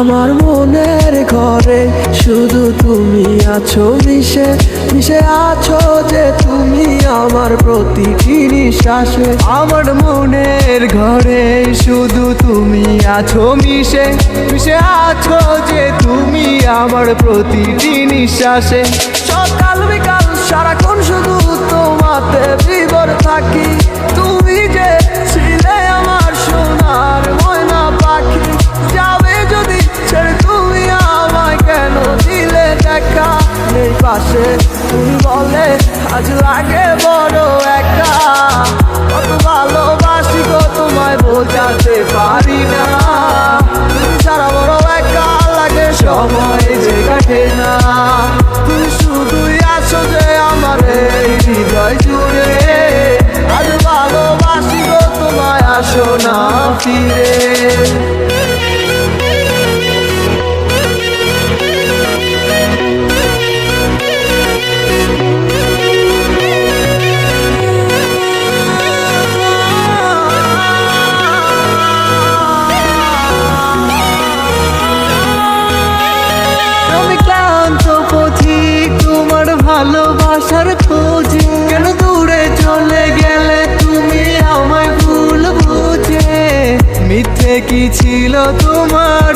আমার মনের ঘরে শুধু তুমি আছো মিশে মিশে আছো যে তুমি আমার প্রতিটি নিঃশ্বাসে। আমার মনের ঘরে শুধু তুমি আছো মিশে মিশে আছো যে তুমি আমার প্রতিটি নিঃশ্বাসে। সকাল বিকাল সারাক্ষণ শুধু তোমাতে বিভোর থাকি। তুমি যে ছিলে আমার সোনার ময়না পাখি, যাবে যদি ছেড়ে তুমি আমায় কেন দিলে দেখা? নেই পাশে তুমি বলে আজ লাগে বড় একা। কত ভালোবাসি গো তোমায় বোঝাতে পারি না। তুমি সারা বড় একা লাগে, সময় যে কাটে না। তুমি শুধুই আছো যে আমার এই হৃদয় জুড়ে। আজ ভালোবাসি গো তোমায়, আসো না ফিরে। ভালোবাসার খোঁজে কেন দূরে চলে গেলে তুমি আমায় ভুল বুঝে? মিথ্যে কি ছিল তোমার